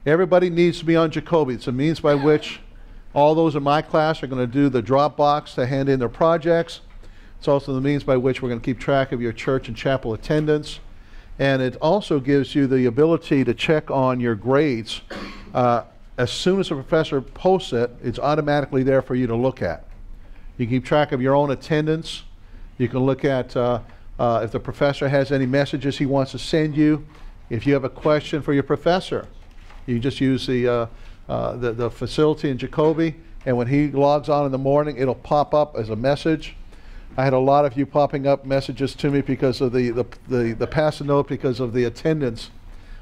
Everybody needs to be on Jcobi. It's a means by which all those in my class are going to do the Dropbox to hand in their projects. It's also the means by which we're going to keep track of your church and chapel attendance. And it also gives you the ability to check on your grades. As soon as a professor posts it, it's automatically there for you to look at. You can keep track of your own attendance. You can look at if the professor has any messages he wants to send you. If you have a question for your professor, you just use the facility in Jcobi, and when he logs on in the morning, it'll pop up as a message. I had a lot of you popping up messages to me because of the pass a note because of the attendance,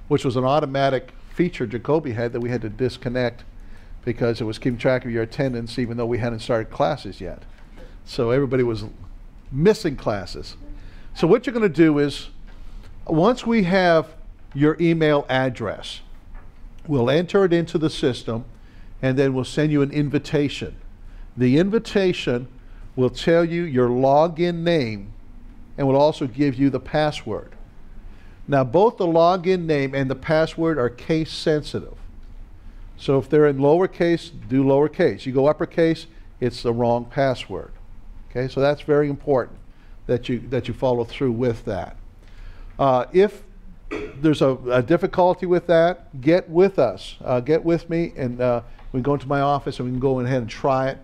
which was an automatic feature Jcobi had that we had to disconnect because it was keeping track of your attendance even though we hadn't started classes yet. So everybody was missing classes. So what you're going to do is, once we have your email address, we'll enter it into the system and then we'll send you an invitation. The invitation will tell you your login name and will also give you the password. Now both the login name and the password are case sensitive. So if they're in lowercase, do lowercase. You go uppercase, it's the wrong password. Okay, so that's very important that you follow through with that. If there's a difficulty with that, get with us. Get with me, and we can go into my office and we can go ahead and try it.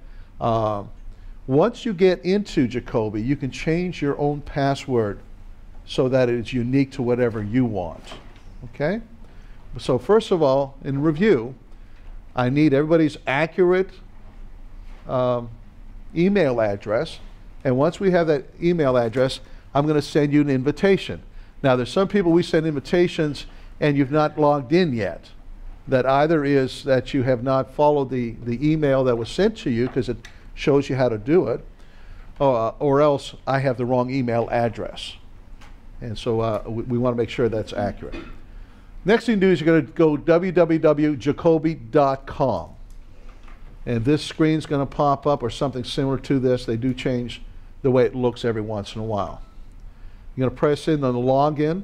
Once you get into Jcobi, you can change your own password so that it's unique to whatever you want. Okay? So first of all, in review, I need everybody's accurate email address. And once we have that email address, I'm going to send you an invitation. Now there's some people we send invitations and you've not logged in yet. That either is that you have not followed the email that was sent to you because it shows you how to do it, or else I have the wrong email address. And so we want to make sure that's accurate. Next thing to do is you're going to go www.jcobi.com. And this screen's going to pop up or something similar to this. They do change the way it looks every once in a while. You're going to press in on the login.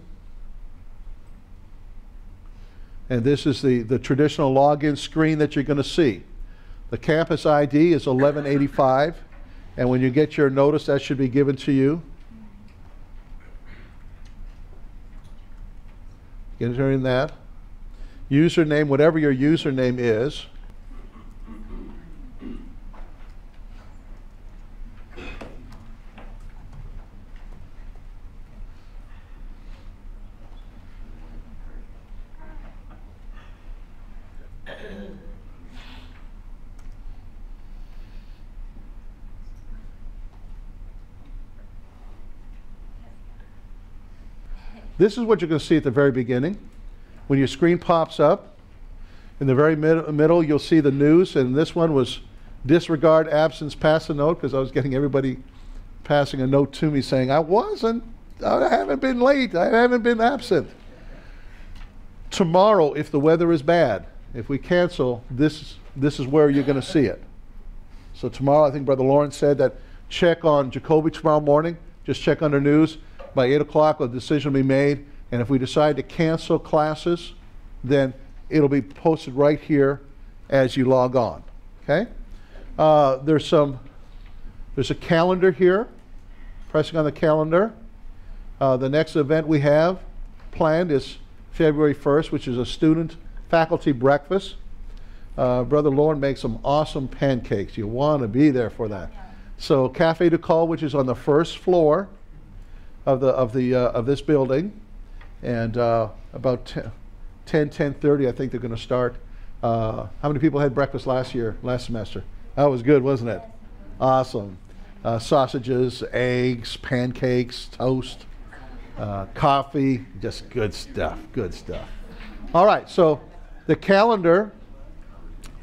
And this is the traditional login screen that you're going to see. The campus ID is 1185. And when you get your notice, that should be given to you. Enter in that. Username, whatever your username is. This is what you're going to see at the very beginning. When your screen pops up, in the very middle you'll see the news, and this one was disregard absence, pass a note, because I was getting everybody passing a note to me saying, I haven't been late, I haven't been absent. Tomorrow, if the weather is bad, if we cancel, this is where you're going to see it. So tomorrow, I think Brother Lawrence said that check on Jcobi tomorrow morning, just check under news. By 8 o'clock, a decision will be made, and if we decide to cancel classes, then it'll be posted right here as you log on. Okay? There's a calendar here. Pressing on the calendar. The next event we have planned is February 1st, which is a student faculty breakfast. Brother Lauren makes some awesome pancakes. You want to be there for that. So Cafe de Call, which is on the first floor of this building, and about 10:30 I think they're going to start. How many people had breakfast last semester? That was good, wasn't it? Awesome. Sausages, eggs, pancakes, toast, coffee, just good stuff, good stuff. All right, so the calendar,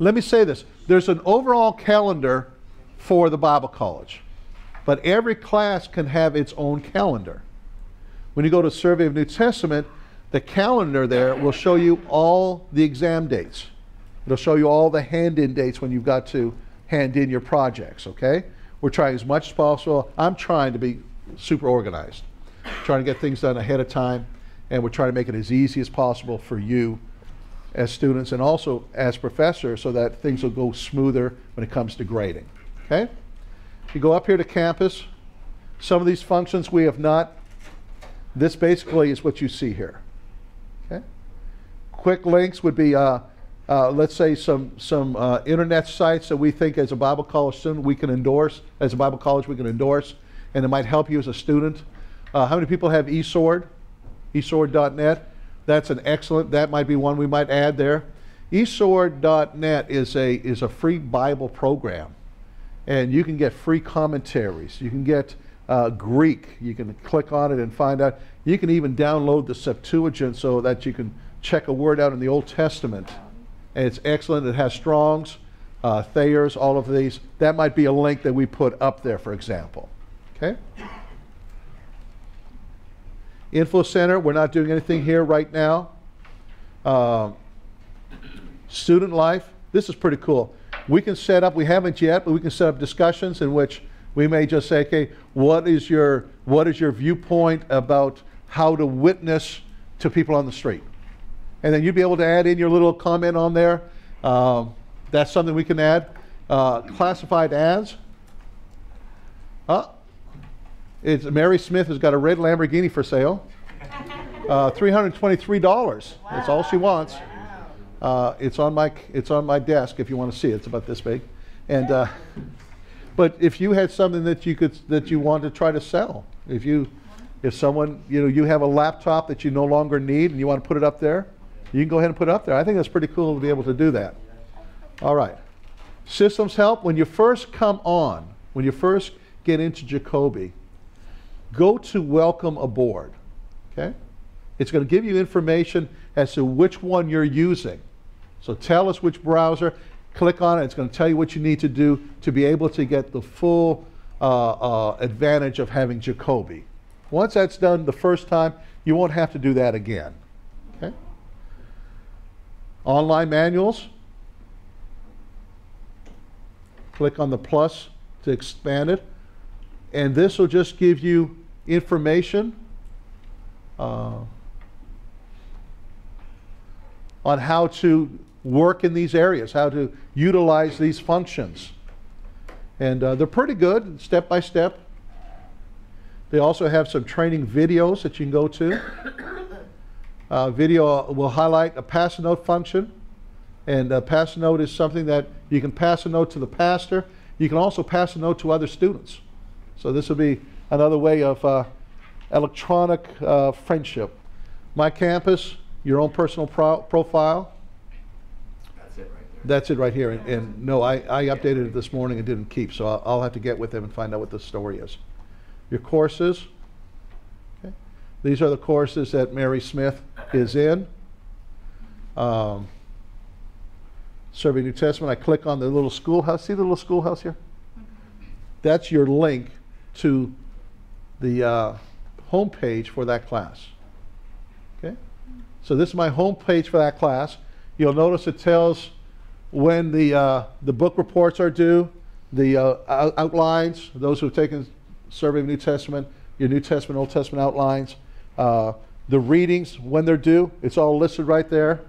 let me say this. There's an overall calendar for the Bible College. But every class can have its own calendar. When you go to Survey of New Testament, the calendar there will show you all the exam dates. It'll show you all the hand-in dates when you've got to hand in your projects, okay? We're trying as much as possible. I'm trying to be super organized, trying to get things done ahead of time, and we're trying to make it as easy as possible for you as students and also as professors so that things will go smoother when it comes to grading. Okay? You go up here to campus. Some of these functions we have not. This basically is what you see here. Okay? Quick links would be, let's say, some internet sites that we think as a Bible college student we can endorse, as a Bible college we can endorse, and it might help you as a student. How many people have eSword? eSword.net. That's an excellent, that might be one we might add there. eSword.net is a free Bible program, and you can get free commentaries. You can get Greek. You can click on it and find out. You can even download the Septuagint so that you can check a word out in the Old Testament. And it's excellent. It has Strong's, Thayer's, all of these. That might be a link that we put up there, for example. Okay? Info Center, we're not doing anything here right now. Student life, this is pretty cool. We can set up, we haven't yet, but we can set up discussions in which we may just say, okay, what is your viewpoint about how to witness to people on the street? And then you'd be able to add in your little comment on there. That's something we can add. Classified ads. Mary Smith has got a red Lamborghini for sale. $323. That's all she wants. It's on my desk if you want to see it. It's about this big. And but if you had something that you want to try to sell, if someone, you have a laptop that you no longer need and you want to put it up there, you can go ahead and put it up there. I think that's pretty cool to be able to do that. All right. Systems help. When you first come on, when you first get into Jcobi, go to Welcome Aboard. Okay? It's going to give you information as to which one you're using. So tell us which browser. Click on it. It's going to tell you what you need to do to be able to get the full advantage of having Jcobi. Once that's done the first time, you won't have to do that again. Okay? Online manuals. Click on the plus to expand it. And this will just give you information on how to work in these areas, how to utilize these functions. And they're pretty good, step by step. They also have some training videos that you can go to. Video will highlight a pass a note function. And pass a note is something that you can pass a note to the pastor. You can also pass a note to other students. So this will be another way of electronic friendship. My Campus, your own personal profile. That's it right there. That's it right here. And no, I updated it this morning and didn't keep, so I'll have to get with them and find out what the story is. Your courses. Okay. These are the courses that Mary Smith is in. Serving New Testament. I click on the little schoolhouse. See the little schoolhouse here? That's your link to the home page for that class. Okay? So this is my home page for that class. You'll notice it tells when the book reports are due, the outlines, those who have taken Survey of New Testament, your New Testament, Old Testament outlines, the readings, when they're due, it's all listed right there.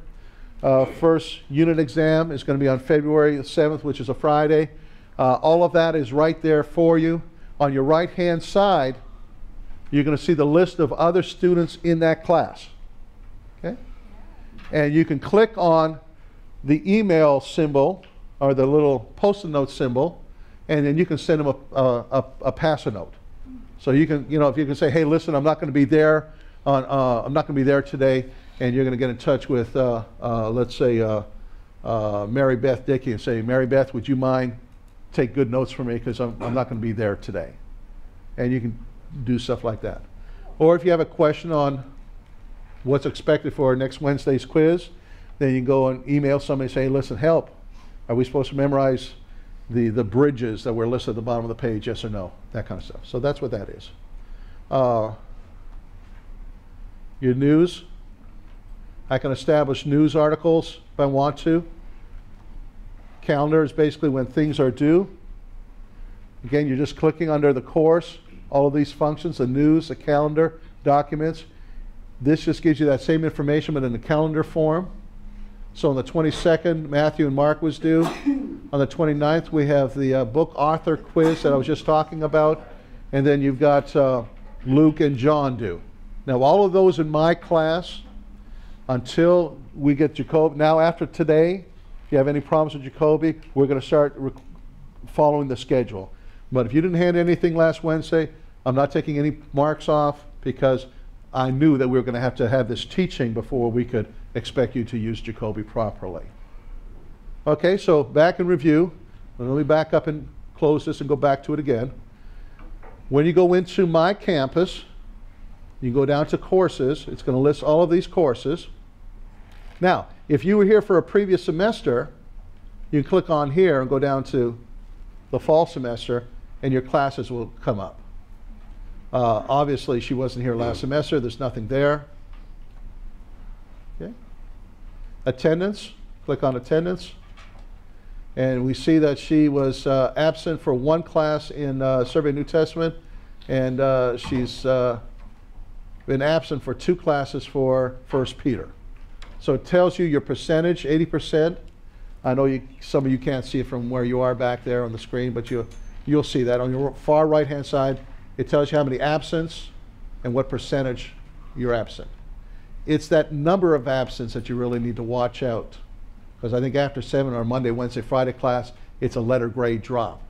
First unit exam is going to be on February 7th, which is a Friday. All of that is right there for you. On your right-hand side, you're going to see the list of other students in that class. Okay? And you can click on the email symbol or the little post-it note symbol, and then you can send them a pass-a note. So you can, if you can say, hey, listen, I'm not going to be there I'm not going to be there today, and you're going to get in touch with, let's say, Mary Beth Dickey and say, Mary Beth, would you mind take good notes for me because I'm not going to be there today. And you can do stuff like that. Or if you have a question on what's expected for next Wednesday's quiz, then you can go and email somebody and say, hey, listen, help. Are we supposed to memorize the bridges that were listed at the bottom of the page, yes or no? That kind of stuff. So that's what that is. Your news. I can establish news articles if I want to. Calendar is basically when things are due. Again, you're just clicking under the course, all of these functions, the news, the calendar, documents. This just gives you that same information but in the calendar form. So on the 22nd, Matthew and Mark was due. On the 29th, we have the book author quiz that I was just talking about. And then you've got Luke and John due. Now, all of those in my class, until we get Jcobi. Now, after today, if you have any problems with Jcobi, we're going to start following the schedule. But if you didn't hand anything last Wednesday, I'm not taking any marks off because I knew that we were going to have this teaching before we could expect you to use Jcobi properly. Okay, so back in review. Let me back up and close this and go back to it again. When you go into My Campus, you go down to Courses. It's going to list all of these courses. Now, if you were here for a previous semester, you can click on here and go down to the fall semester, and your classes will come up. Obviously, she wasn't here last semester. There's nothing there. Okay. Attendance. Click on Attendance. And we see that she was absent for one class in Survey New Testament, and she's been absent for 2 classes for 1 Peter. So it tells you your percentage, 80%. I know some of you can't see it from where you are back there on the screen, but you'll see that. On your far right-hand side, it tells you how many absence and what percentage you're absent. It's that number of absence that you really need to watch out. Because I think after 7 or Monday, Wednesday, Friday class, it's a letter grade drop.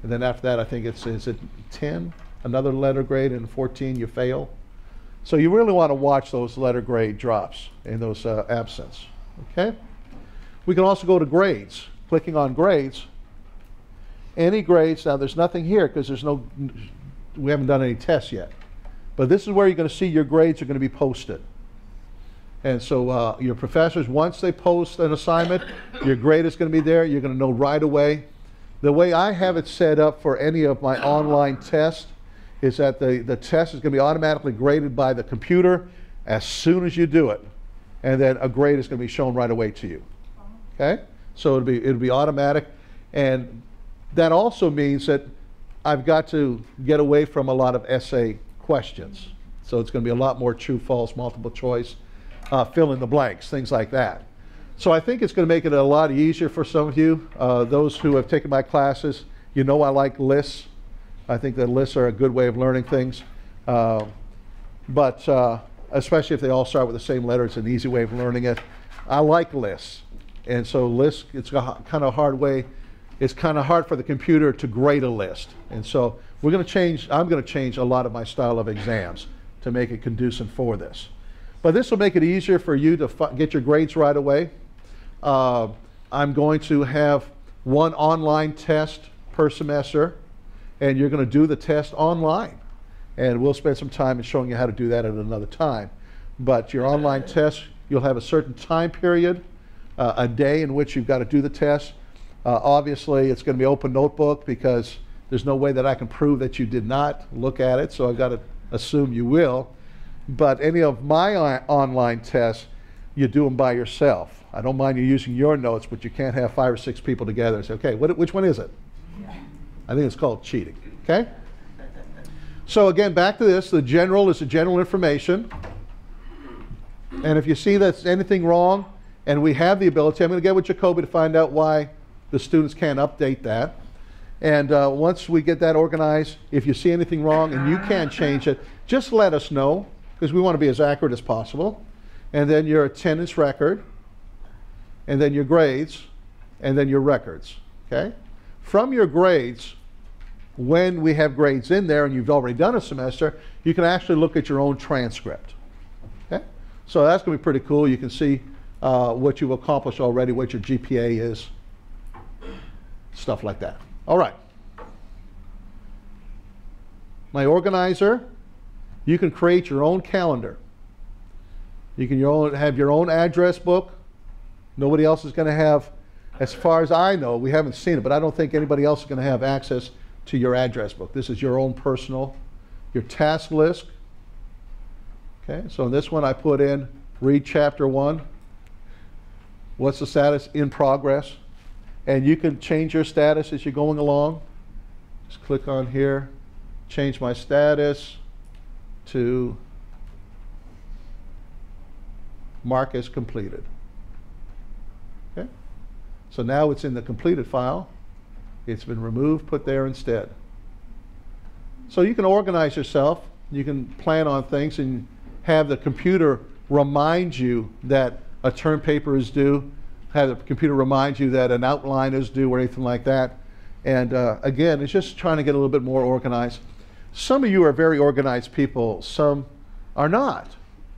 And then after that, I think is it 10, another letter grade, and 14 you fail. So you really want to watch those letter grade drops and those absence. Okay? We can also go to grades. Clicking on grades, any grades. Now there's nothing here because we haven't done any tests yet. But this is where you're going to see your grades are going to be posted. And so your professors, once they post an assignment, your grade is going to be there. You're going to know right away. The way I have it set up for any of my online tests is that the test is going to be automatically graded by the computer as soon as you do it. And then a grade is going to be shown right away to you. Okay? So it'll be automatic. And that also means that I've got to get away from a lot of essay questions. So it's going to be a lot more true, false, multiple choice, fill in the blanks, things like that. So I think it's going to make it a lot easier for some of you. Those who have taken my classes, you know I like lists. I think that lists are a good way of learning things. But especially if they all start with the same letter, it's an easy way of learning it. I like lists. And so lists, it's a kind of hard way. It's kind of hard for the computer to grade a list. And so I'm going to change a lot of my style of exams to make it conducive for this. But this will make it easier for you to get your grades right away. I'm going to have one online test per semester, and you're going to do the test online. And we'll spend some time in showing you how to do that at another time. But your online test, you'll have a certain time period, a day in which you've got to do the test. Obviously, it's going to be open notebook because there's no way that I can prove that you did not look at it, so I've got to assume you will. But any of my online tests, you do them by yourself. I don't mind you using your notes, but you can't have 5 or 6 people together and say, okay, which one is it? I think it's called cheating, okay? So again, back to this. The general is the general information. And if you see that's anything wrong, and we have the ability, I'm going to get with Jcobi to find out why the students can't update that. And once we get that organized, if you see anything wrong and you can't change it, just let us know, because we want to be as accurate as possible. And then your attendance record, and then your grades, and then your records, okay? From your grades, when we have grades in there and you've already done a semester, you can actually look at your own transcript, okay? So that's going to be pretty cool. You can see what you've accomplished already, what your GPA is, stuff like that. All right. My organizer, you can create your own calendar. You can have your own address book. Nobody else is going to have, as far as I know, we haven't seen it, but I don't think anybody else is going to have access to your address book. This is your own personal, your task list. Okay, so in this one I put in, read chapter 1. What's the status? In progress. And you can change your status as you're going along. Just click on here, change my status to mark as completed. Okay? So now it's in the completed file. It's been removed, put there instead. So you can organize yourself. You can plan on things and have the computer remind you that a term paper is due, have the computer remind you that an outline is due or anything like that. And again, it's just trying to get a little bit more organized. Some of you are very organized people, some are not.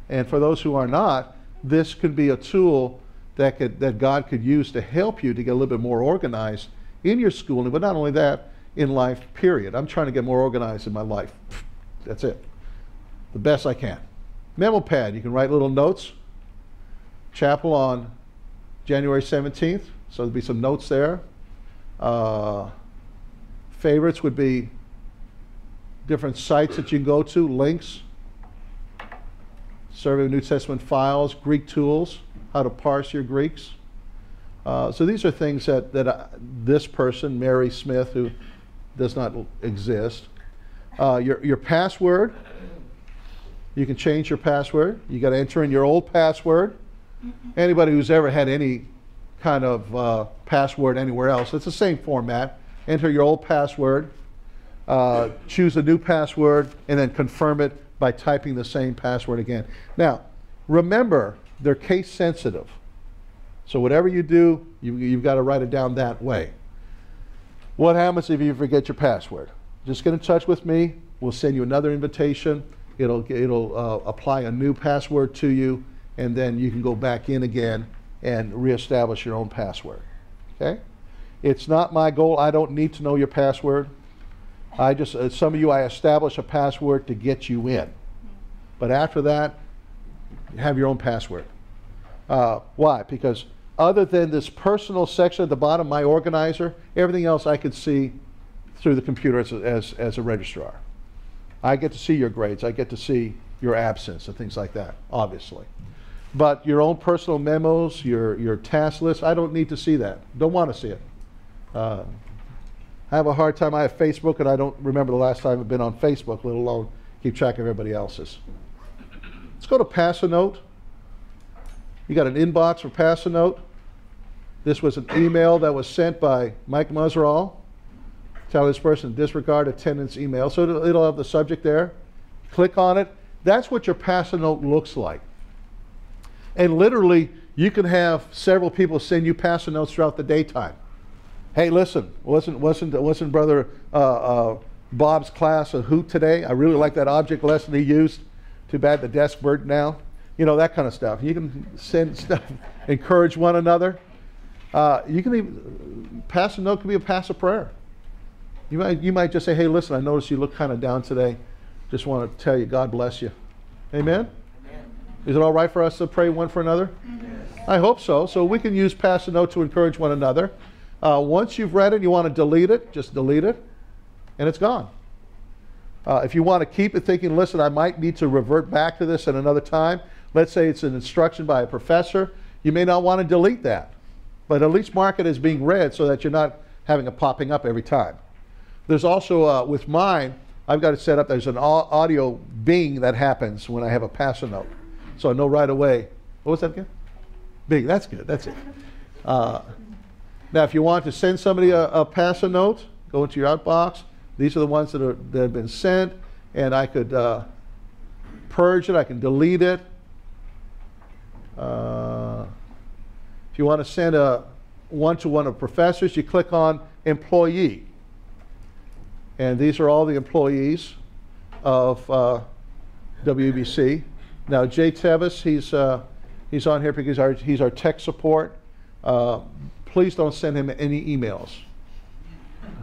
And for those who are not, this could be a tool that God could use to help you to get a little bit more organized in your schooling, but not only that, in life, period. I'm trying to get more organized in my life. That's it. The best I can. Memo pad, you can write little notes. Chapel on January 17th, so there'll be some notes there. Favorites would be different sites that you can go to, links, survey of New Testament files, Greek tools, how to parse your Greeks. So these are things that this person, Mary Smith, who does not exist. Your password, you can change your password. You got to enter in your old password. Anybody who's ever had any kind of password anywhere else, it's the same format. Enter your old password, choose a new password, and then confirm it by typing the same password again. Now, remember, they're case sensitive. So whatever you do, you've got to write it down that way. What happens if you forget your password? Just get in touch with me. We'll send you another invitation. It'll apply a new password to you, and then you can go back in again and reestablish your own password. Okay? It's not my goal. I don't need to know your password. Some of you, I establish a password to get you in. But after that, you have your own password. Why? Because other than this personal section at the bottom, my organizer, everything else I could see through the computer as a registrar. I get to see your grades. I get to see your absence and things like that, obviously. But your own personal memos, your task list, I don't need to see that. Don't want to see it. I have a hard time. I have Facebook, and I don't remember the last time I've been on Facebook, let alone keep track of everybody else's. Let's go to Pass a Note. You got an inbox for Pass a Note. This was an email that was sent by Mike Muzzerall. Tell this person to disregard attendance email. So it'll have the subject there. Click on it. That's what your Pass a Note looks like. And literally, you can have several people send you Pass a Notes throughout the daytime. Hey, listen, wasn't Brother Bob's class a hoot today? I really like that object lesson he used. Too bad the desk burnt down. You know, that kind of stuff. You can send stuff, encourage one another. You can even, Pass a Note can be a pass a prayer. You might just say, hey, listen, I noticed you look kind of down today. Just want to tell you, God bless you. Amen? Amen. Is it all right for us to pray one for another? Yes. I hope so. So we can use Pass a Note to encourage one another. Once you've read it, you want to delete it, just delete it, and it's gone. If you want to keep it thinking, listen, I might need to revert back to this at another time. Let's say it's an instruction by a professor. You may not want to delete that, but at least mark it as being read so that you're not having it popping up every time. There's also, with mine, I've got it set up, there's an audio bing that happens when I have a Pass a Note. So I know right away. What was that again? Bing, that's good, that's it. Now, if you want to send somebody a Pass a Note, go into your outbox. These are the ones that have been sent, and I could purge it, I can delete it. If you want to send a one-to-one of professors, you click on Employee. And these are all the employees of WEBC. Now, Jay Tevis, he's on here because he's our tech support. Please don't send him any emails.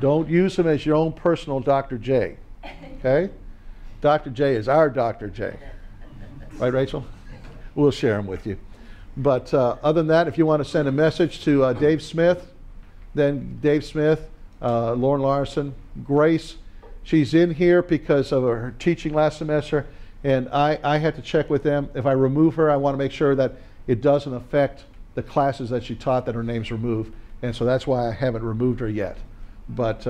Don't use him as your own personal Dr. J. Okay? Dr. J is our Dr. J. Right, Rachel? We'll share him with you. But other than that, if you want to send a message to Dave Smith, then Dave Smith, Lauren Larson, Grace, she's in here because of her teaching last semester, and I had to check with them. If I remove her, I want to make sure that it doesn't affect the classes that she taught that her name's removed, and so that's why I haven't removed her yet. But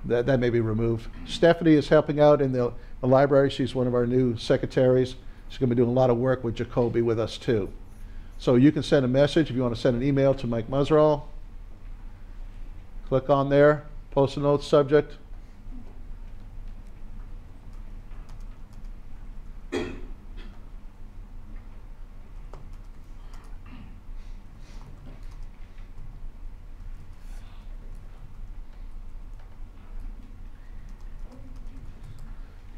that may be removed. Stephanie is helping out in the library. She's one of our new secretaries. She's going to be doing a lot of work with Jcobi with us too. So you can send a message if you want to send an email to Mike Muzzerall. Click on there, post a note subject.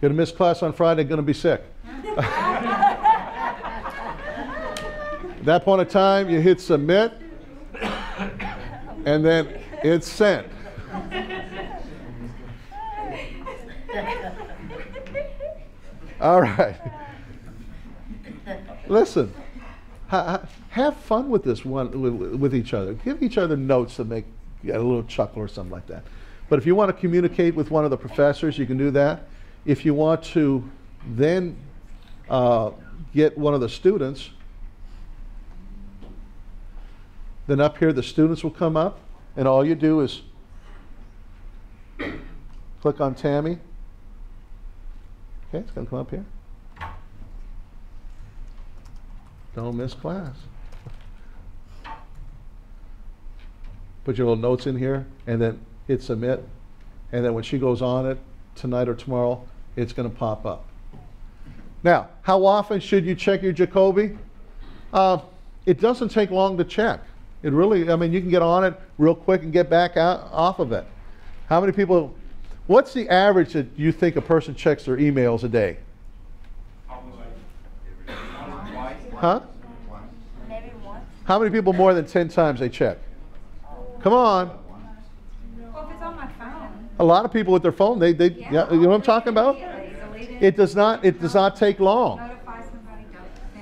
Gonna miss class on Friday, gonna be sick. At that point in time, you hit submit, and then it's sent. All right. Listen, have fun with this one with each other. Give each other notes that make a little chuckle or something like that. But if you want to communicate with one of the professors, you can do that. If you want to then get one of the students, then up here the students will come up, and all you do is click on Tammy. Okay, it's going to come up here. Don't miss class. Put your little notes in here, and then hit submit. And then when she goes on it tonight or tomorrow, it's going to pop up. Now, how often should you check your Jcobi? It doesn't take long to check. It really, I mean, you can get on it real quick and get back out off of it. How many people, what's the average that you think a person checks their emails a day? Huh? Maybe once. How many people more than 10 times they check? Come on. Well, if it's on my phone. A lot of people with their phone, yeah, you know what I'm talking about? It does not take long. Notify somebody.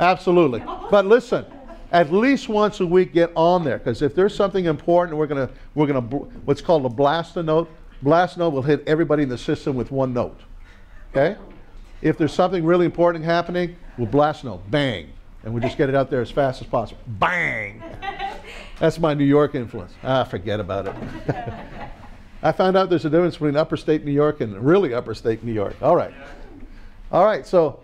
Absolutely. But listen, at least once a week get on there, because if there's something important, we're gonna what's called a blast a note. Blast note will hit everybody in the system with one note. Okay? If there's something really important happening, we'll blast a note. Bang. And we'll just get it out there as fast as possible. Bang. That's my New York influence. Forget about it. I found out there's a difference between upper state New York and really upper state New York. All right. All right, so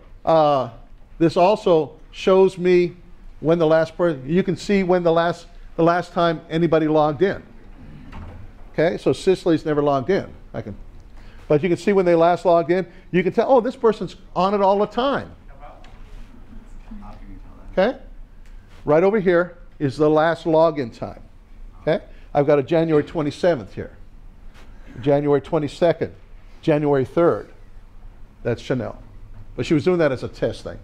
this also shows me when the last person, you can see when the last time anybody logged in. Okay, so Cicely's never logged in. But you can see when they last logged in. You can tell, oh, this person's on it all the time. Okay, right over here is the last login time. Okay, I've got a January 27th here, January 22nd, January 3rd. That's Chanel. But she was doing that as a test thing.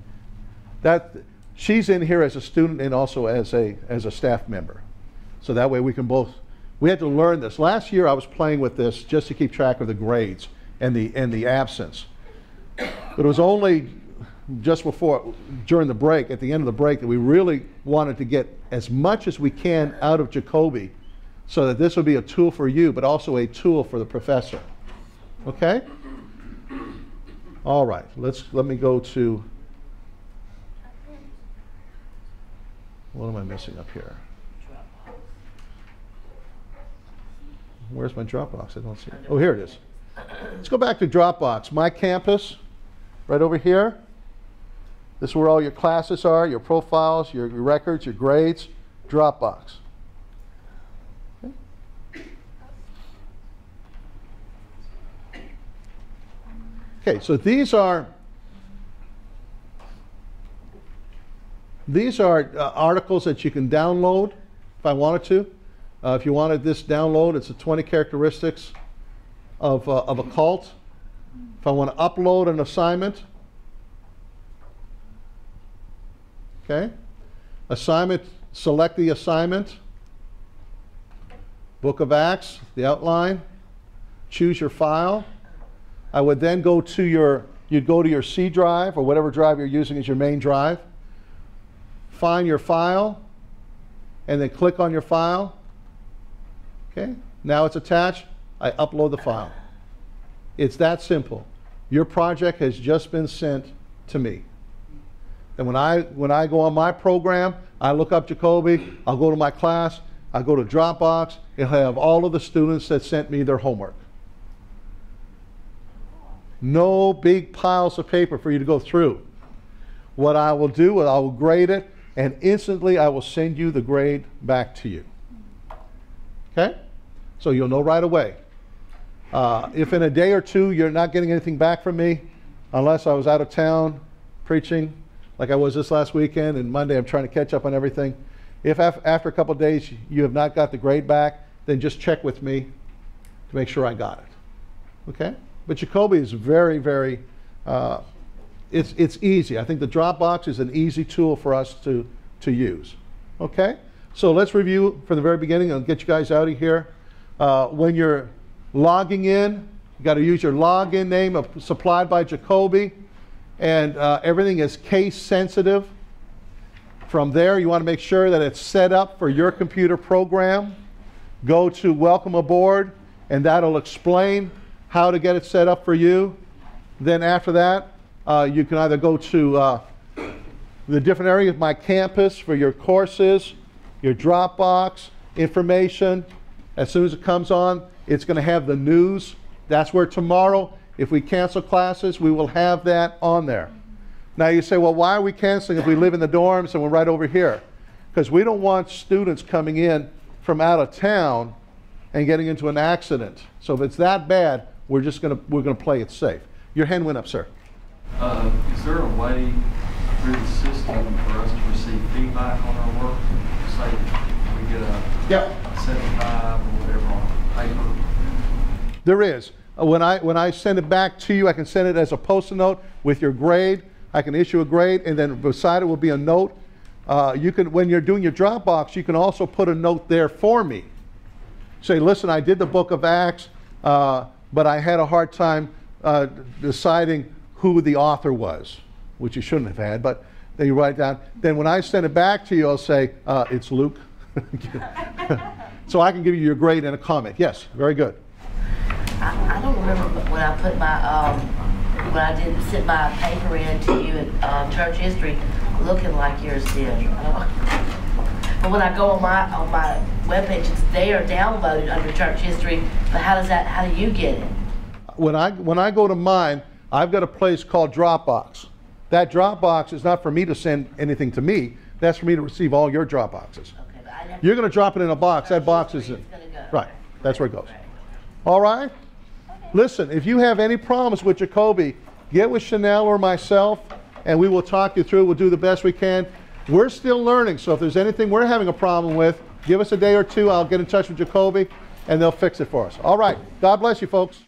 She's in here as a student and also as a staff member. So that way we can both, we had to learn this. Last year I was playing with this just to keep track of the grades and the absence. But it was only just before, during the break, at the end of the break, that we really wanted to get as much as we can out of Jcobi so that this would be a tool for you, but also a tool for the professor. Okay? All right, let me go to, what am I missing up here? Where's my Dropbox? I don't see it. Oh, here it is. Let's go back to Dropbox. My Campus, right over here. This is where all your classes are, your profiles, your records, your grades. Dropbox. Okay, so these are articles that you can download if I wanted to. If you wanted this download, it's the 20 characteristics of a cult. If I want to upload an assignment, okay, assignment, select the assignment, Book of Acts, the outline, choose your file. I would then go to you'd go to your C drive or whatever drive you're using as your main drive, find your file, and then click on your file. Okay, now it's attached, I upload the file. It's that simple. Your project has just been sent to me. And when I go on my program, I look up Jcobi, I'll go to my class, I'll go to Dropbox, it'll have all of the students that sent me their homework. No big piles of paper for you to go through. What I will do is I will grade it and instantly I will send you the grade back to you. Okay? So you'll know right away. If in a day or two you're not getting anything back from me, unless I was out of town preaching like I was this last weekend, and Monday I'm trying to catch up on everything. If after a couple of days you have not got the grade back, then just check with me to make sure I got it. Okay? But Jcobi is very, very, it's easy. I think the Dropbox is an easy tool for us to use. Okay? So let's review from the very beginning. I'll get you guys out of here. When you're logging in, you got to use your login name supplied by Jcobi, and everything is case sensitive. From there, you want to make sure that it's set up for your computer program. Go to Welcome Aboard, and that'll explain how to get it set up for you. Then after that, you can either go to the different areas of my campus for your courses, your Dropbox information. As soon as it comes on, it's going to have the news. That's where tomorrow, if we cancel classes, we will have that on there. Now you say, well, why are we canceling if we live in the dorms and we're right over here? Because we don't want students coming in from out of town and getting into an accident. So if it's that bad, we're gonna play it safe. Your hand went up, sir. Is there a way through the system for us to receive feedback on our work? Say we get a 75 or whatever on paper. There is. When I send it back to you, I can send it as a post-it note with your grade. I can issue a grade, and then beside it will be a note. You can, when you're doing your Dropbox, you can also put a note there for me. Say, listen, I did the book of Acts, but I had a hard time deciding who the author was, which you shouldn't have had, but then you write it down. Then when I send it back to you, I'll say, it's Luke. So I can give you your grade and a comment. Yes, very good. I don't remember when I put my, when I did send my paper in to you at church history, looking like yours did. But when I go on my webpage, it's there downloaded under church history. But how do you get it? When I go to mine, I've got a place called Dropbox. That Dropbox is not for me to send anything to me. That's for me to receive all your Dropboxes. Okay, but You're going to drop it in a box. That box is in. Right. That's where it goes. All right? Listen, if you have any problems with Jcobi, get with Chanel or myself, and we will talk you through. We'll do the best we can. We're still learning, so if there's anything we're having a problem with, give us a day or two. I'll get in touch with Jcobi, and they'll fix it for us. All right. God bless you, folks.